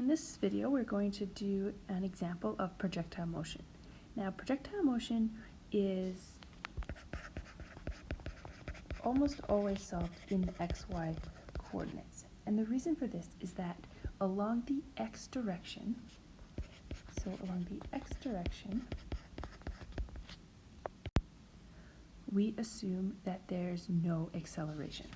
In this video, we're going to do an example of projectile motion. Now, projectile motion is almost always solved in the xy coordinates. And the reason for this is that along the x direction, we assume that there's no acceleration.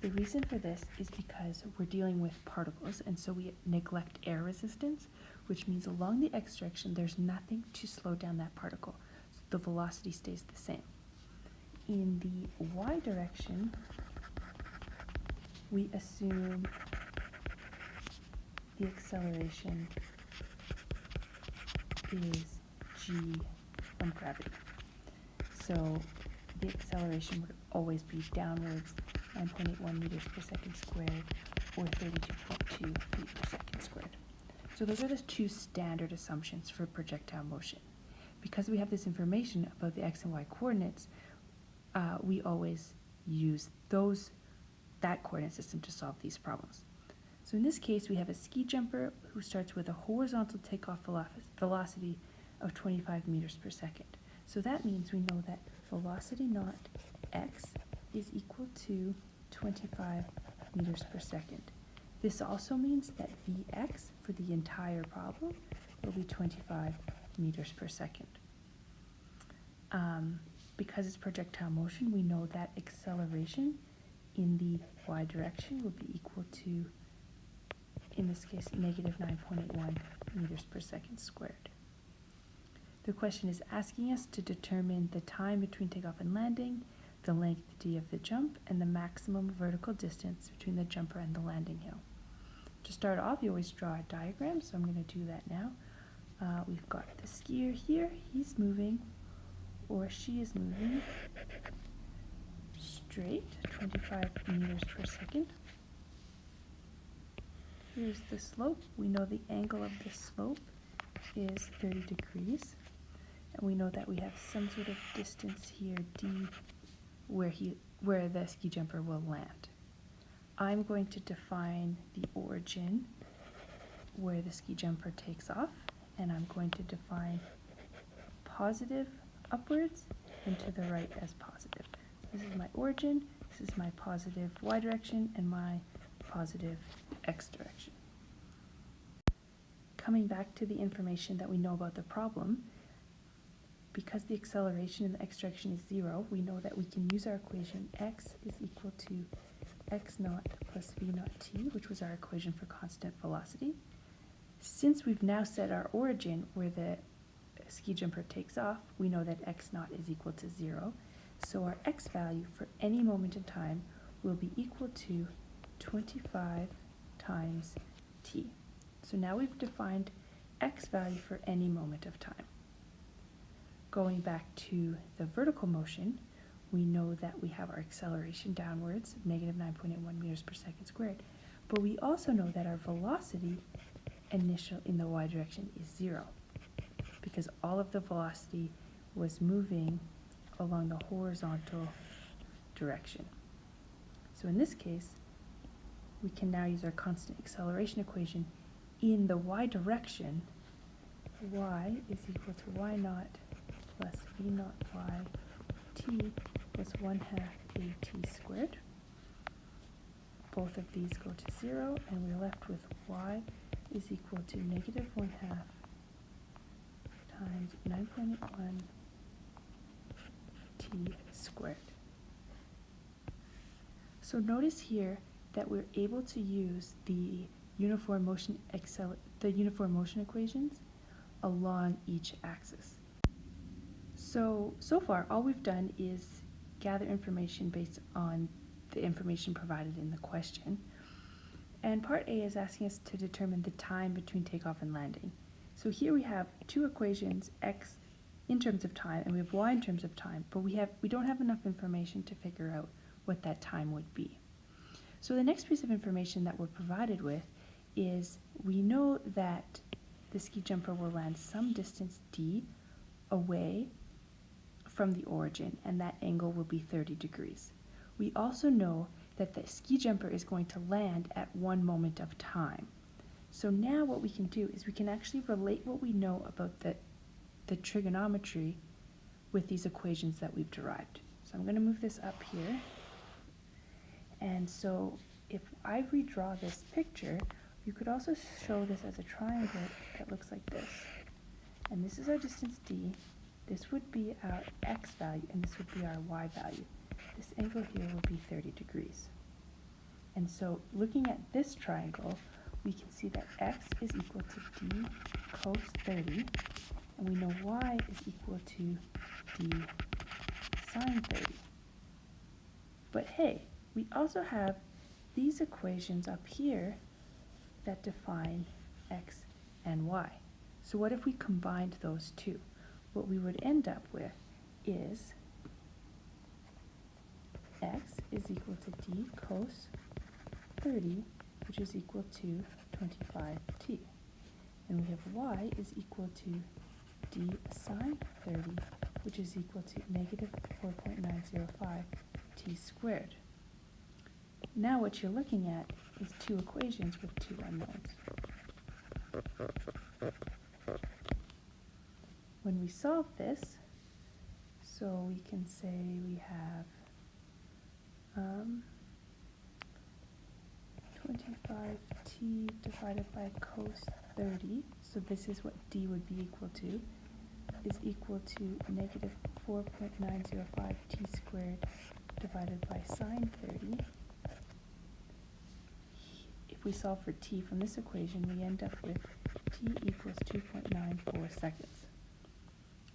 The reason for this is because we're dealing with particles, and so we neglect air resistance, which means along the x direction there's nothing to slow down that particle, so the velocity stays the same. In the y direction, we assume the acceleration is g from gravity. So the acceleration would always be downwards 9.81 meters per second squared, or 32.2 feet per second squared. So those are the two standard assumptions for projectile motion. Because we have this information about the x and y coordinates, we always use that coordinate system to solve these problems. So in this case, we have a ski jumper who starts with a horizontal takeoff velocity of 25 meters per second. So that means we know that velocity naught x is equal to 25 meters per second. This also means that Vx for the entire problem will be 25 meters per second. Because it's projectile motion, we know that acceleration in the y direction will be equal to, in this case, negative 9.81 meters per second squared. The question is asking us to determine the time between takeoff and landing, the length d of the jump, and the maximum vertical distance between the jumper and the landing hill. To start off, you always draw a diagram, so I'm going to do that now. We've got the skier here, he's moving, or she is moving straight, 25 meters per second. Here's the slope. We know the angle of the slope is 30 degrees, and we know that we have some sort of distance here, d, where the ski jumper will land. I'm going to define the origin where the ski jumper takes off, and I'm going to define positive upwards and to the right as positive. This is my origin, this is my positive y direction, and my positive x direction. Coming back to the information that we know about the problem, because the acceleration in the x direction is 0, we know that we can use our equation x is equal to x naught plus v naught t, which was our equation for constant velocity. Since we've now set our origin where the ski jumper takes off, we know that x naught is equal to 0. So our x value for any moment in time will be equal to 25 times t. So now we've defined x value for any moment of time. Going back to the vertical motion, we know that we have our acceleration downwards, negative 9.81 meters per second squared, but we also know that our velocity initial in the y direction is 0, because all of the velocity was moving along the horizontal direction. So in this case, we can now use our constant acceleration equation in the y direction. Y is equal to y naught plus v naught y t plus 1/2 at squared. Both of these go to 0, and we're left with y is equal to negative 1/2 times 9.81 t squared. So notice here that we're able to use the uniform motion equations along each axis. So far, all we've done is gather information based on the information provided in the question. And part A is asking us to determine the time between takeoff and landing. So here we have two equations, x in terms of time, and we have y in terms of time, but we don't have enough information to figure out what that time would be. So the next piece of information that we're provided with is we know that the ski jumper will land some distance d away from the origin, and that angle will be 30 degrees. We also know that the ski jumper is going to land at one moment of time. So now what we can do is we can actually relate what we know about the trigonometry with these equations that we've derived. So I'm going to move this up here. And so if I redraw this picture, you could also show this as a triangle that looks like this. And this is our distance d. This would be our x value, and this would be our y value. This angle here would be 30 degrees. And so looking at this triangle, we can see that x is equal to d cos 30, and we know y is equal to d sine 30. But hey, we also have these equations up here that define x and y. So what if we combined those two? What we would end up with is x is equal to d cos 30, which is equal to 25t. And we have y is equal to d sine 30, which is equal to negative 4.905 t squared. Now what you're looking at is two equations with two unknowns. When we solve this, so we can say we have 25t divided by cos 30, so this is what d would be equal to, is equal to negative 4.905 t squared divided by sine 30. If we solve for t from this equation, we end up with t equals 2.94 seconds.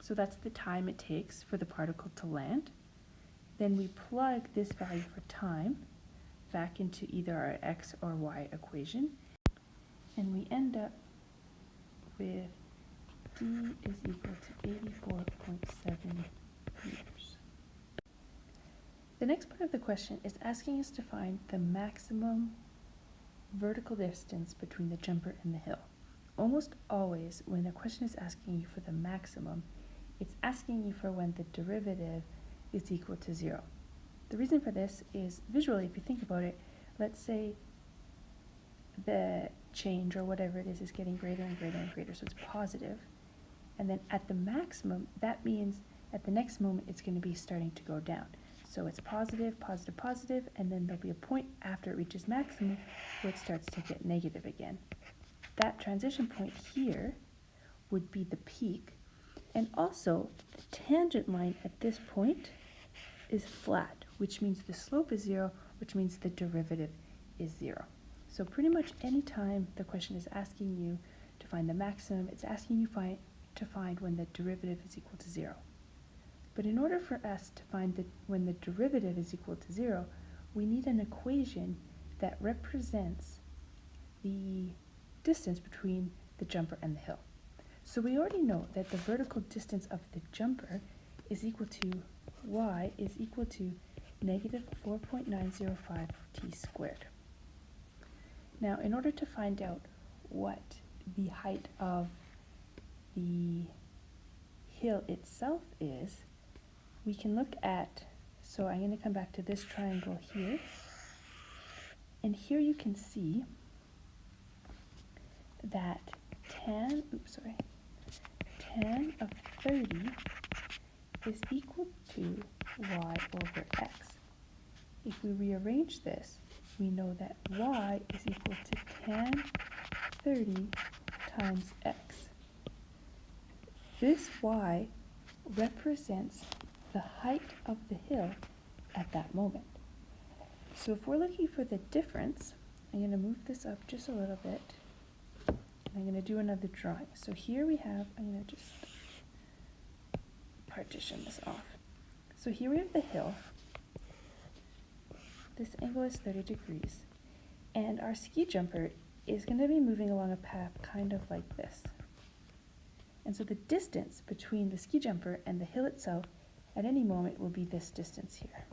So that's the time it takes for the particle to land. Then we plug this value for time back into either our x or y equation, and we end up with d is equal to 84.7 meters. The next part of the question is asking us to find the maximum vertical distance between the jumper and the hill. Almost always when a question is asking you for the maximum, it's asking you for when the derivative is equal to 0. The reason for this is visually, if you think about it, let's say the change or whatever it is getting greater and greater and greater, so it's positive. And then at the maximum, that means at the next moment it's going to be starting to go down. So it's positive, positive, positive, and then there'll be a point after it reaches maximum where it starts to get negative again. That transition point here would be the peak. And also, the tangent line at this point is flat, which means the slope is 0, which means the derivative is 0. So pretty much any time the question is asking you to find the maximum, it's asking you to find when the derivative is equal to 0. But in order for us to find when the derivative is equal to 0, we need an equation that represents the distance between the jumper and the hill. So we already know that the vertical distance of the jumper is equal to y is equal to negative 4.905 t squared. Now, in order to find out what the height of the hill itself is, we can look at, so I'm going to come back to this triangle here, and here you can see that tan of 30 is equal to y over x. If we rearrange this, we know that y is equal to tan 30 times x. This y represents the height of the hill at that moment. So if we're looking for the difference, I'm going to move this up just a little bit. I'm going to do another drawing. So here we have, I'm going to just partition this off. So here we have the hill. This angle is 30 degrees. And our ski jumper is going to be moving along a path kind of like this. And so the distance between the ski jumper and the hill itself at any moment will be this distance here.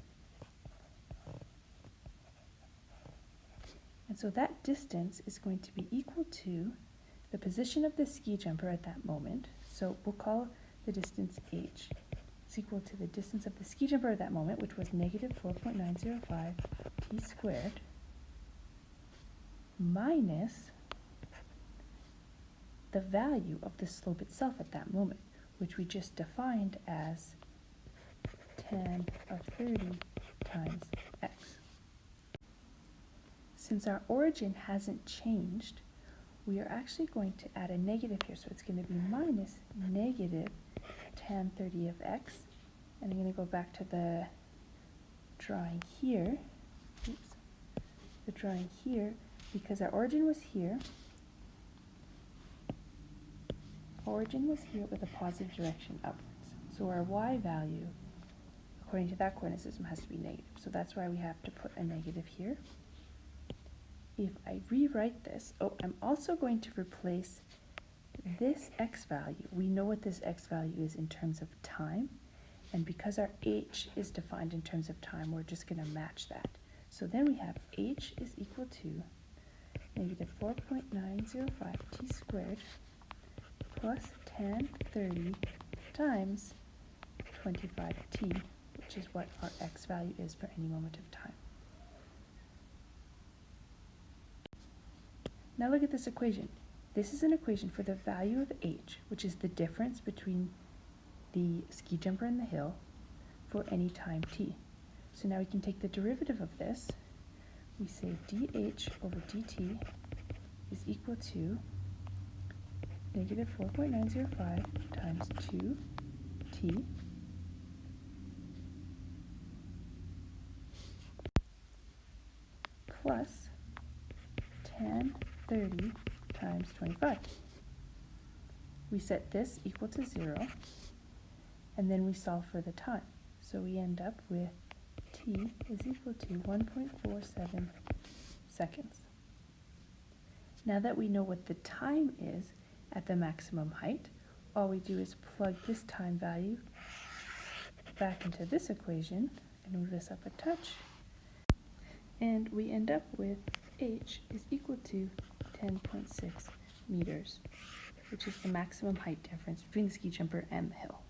And so that distance is going to be equal to the position of the ski jumper at that moment. So we'll call the distance h. It's equal to the distance of the ski jumper at that moment, which was negative 4.905 t squared minus the value of the slope itself at that moment, which we just defined as tan of 30 times x. Since our origin hasn't changed, we are actually going to add a negative here, so it's going to be minus negative tan 30 of x, and I'm going to go back to the drawing here, because our origin was here. Origin was here with a positive direction upwards. So our y value, according to that coordinate system, has to be negative. So that's why we have to put a negative here. If I rewrite this, I'm also going to replace this x value. We know what this x value is in terms of time. And because our h is defined in terms of time, we're just going to match that. So then we have h is equal to negative 4.905 t squared plus tan 30 times 25t, which is what our x value is for any moment of time. Now look at this equation. This is an equation for the value of h, which is the difference between the ski jumper and the hill, for any time t. So now we can take the derivative of this. We say dh over dt is equal to negative 4.905 times 2t plus tan 30 times 25. We set this equal to 0, and then we solve for the time. So we end up with t is equal to 1.47 seconds. Now that we know what the time is at the maximum height, all we do is plug this time value back into this equation and move this up a touch, and we end up with h is equal to 10.6 meters, which is the maximum height difference between the ski jumper and the hill.